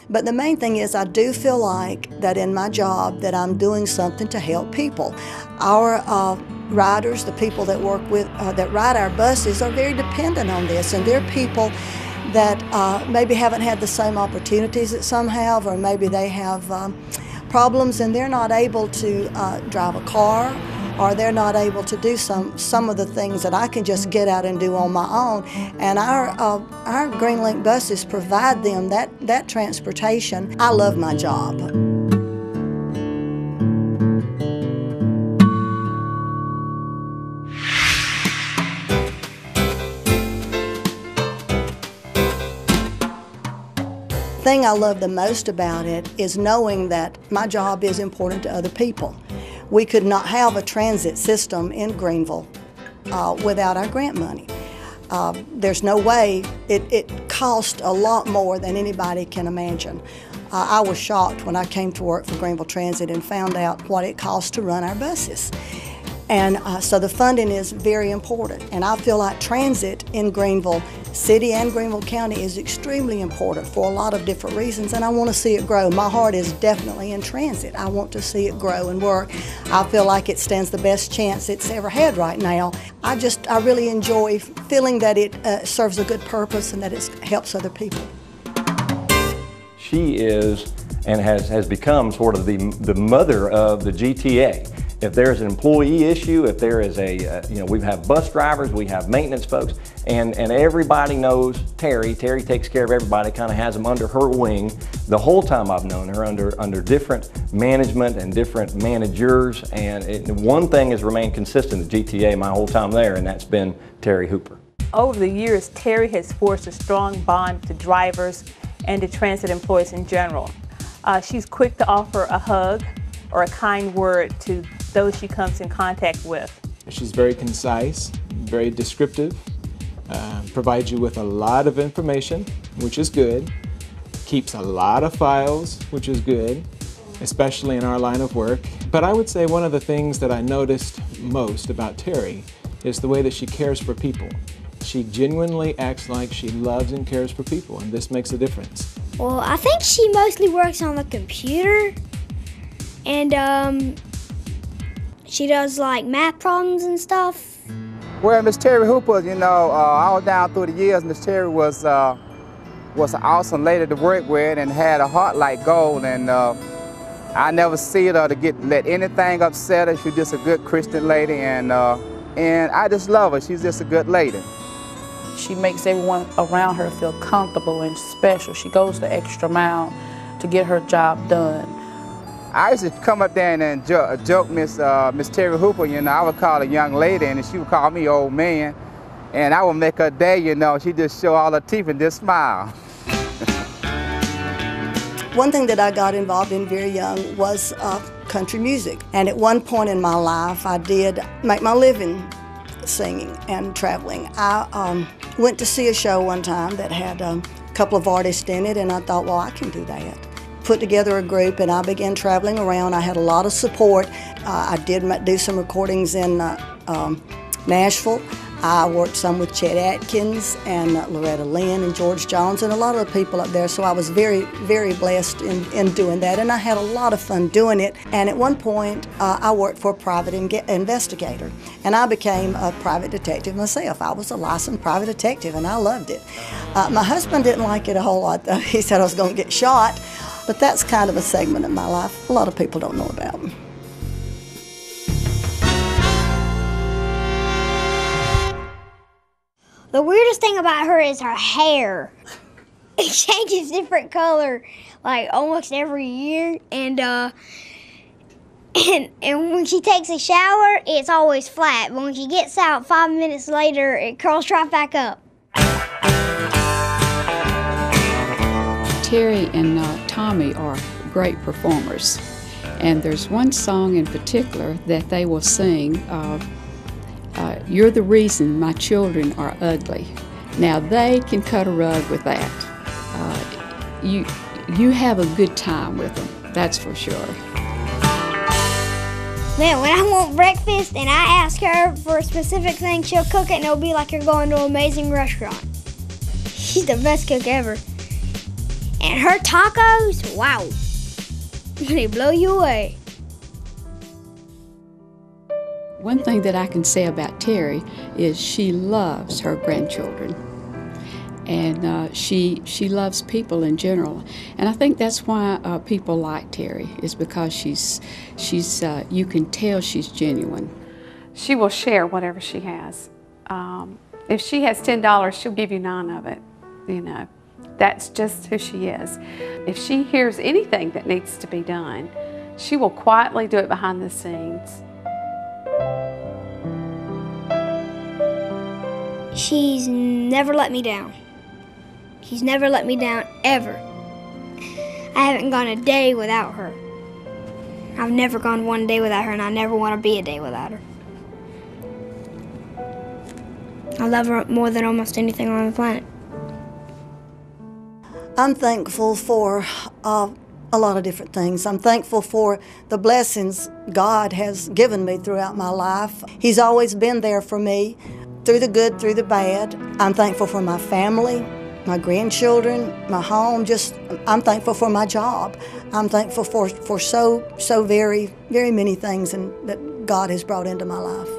But the main thing is I do feel like that in my job that I'm doing something to help people. Our riders, the people that work with, that ride our buses are very dependent on this, and they're people that maybe haven't had the same opportunities that some have, or maybe they have problems and they're not able to drive a car, or they're not able to do some of the things that I can just get out and do on my own. And our Greenlink buses provide them that transportation. I love my job. The thing I love the most about it is knowing that my job is important to other people. We could not have a transit system in Greenville without our grant money. There's no way. It cost a lot more than anybody can imagine. I was shocked when I came to work for Greenville Transit and found out what it costs to run our buses. And so the funding is very important. And I feel like transit in Greenville City and Greenville County is extremely important for a lot of different reasons, and I want to see it grow. My heart is definitely in transit. I want to see it grow and work. I feel like it stands the best chance it's ever had right now. I really enjoy feeling that it serves a good purpose and that it helps other people. She is and has become sort of the mother of the GTA. If there's an employee issue, if there is we have bus drivers, we have maintenance folks, and everybody knows Terri. Terri takes care of everybody, kind of has them under her wing. The whole time I've known her, under different management and different managers, and one thing has remained consistent at GTA my whole time there, and that's been Terri Hooper. Over the years, Terri has forged a strong bond to drivers and to transit employees in general. She's quick to offer a hug or a kind word to those she comes in contact with. She's very concise, very descriptive, provides you with a lot of information, which is good, keeps a lot of files, which is good, especially in our line of work. But I would say one of the things that I noticed most about Terri is the way that she cares for people. She genuinely acts like she loves and cares for people, and this makes a difference. Well, I think she mostly works on the computer, and she does like math problems and stuff. Well, Miss Terri Hooper, you know, all down through the years, Miss Terri was an awesome lady to work with and had a heart like gold, and I never see her to let anything upset her. She's just a good Christian lady, and I just love her. She's just a good lady. She makes everyone around her feel comfortable and special. She goes the extra mile to get her job done. I used to come up there and joke Miss Terri Hooper, you know. I would call her a young lady, and she would call me old man. And I would make her day, you know. She'd just show all her teeth and just smile. One thing that I got involved in very young was country music. And at one point in my life, I did make my living singing and traveling. I went to see a show one time that had a couple of artists in it, and I thought, well, I can do that. Put together a group, and I began traveling around. I had a lot of support. I did do some recordings in Nashville. I worked some with Chet Atkins and Loretta Lynn and George Jones and a lot of the people up there, so I was very, very blessed in doing that, and I had a lot of fun doing it. And at one point, I worked for a private investigator, and I became a private detective myself. I was a licensed private detective, and I loved it. My husband didn't like it a whole lot, though. He said I was going to get shot, but that's kind of a segment of my life a lot of people don't know about. The weirdest thing about her is her hair. It changes different color like almost every year, and when she takes a shower, it's always flat. But when she gets out 5 minutes later, it curls right back up. Terri and Tommy are great performers, and there's one song in particular that they will sing. You're the reason my children are ugly. Now they can cut a rug with that. You have a good time with them, that's for sure. Man, when I want breakfast and I ask her for a specific thing, she'll cook it and it'll be like you're going to an amazing restaurant. She's the best cook ever. And And her tacos, wow, they blow you away. One thing that I can say about Terri is she loves her grandchildren. And she loves people in general. And I think that's why people like Terri, is because she's you can tell she's genuine. She will share whatever she has. If she has $10, she'll give you 9 of it, you know. That's just who she is. If she hears anything that needs to be done, she will quietly do it behind the scenes. She's never let me down. She's never let me down, ever. I haven't gone a day without her. I've never gone one day without her, and I never want to be a day without her. I love her more than almost anything on the planet. I'm thankful for a lot of different things. I'm thankful for the blessings God has given me throughout my life. He's always been there for me, through the good, through the bad. I'm thankful for my family, my grandchildren, my home. I'm thankful for my job. I'm thankful for so very, very many things that God has brought into my life.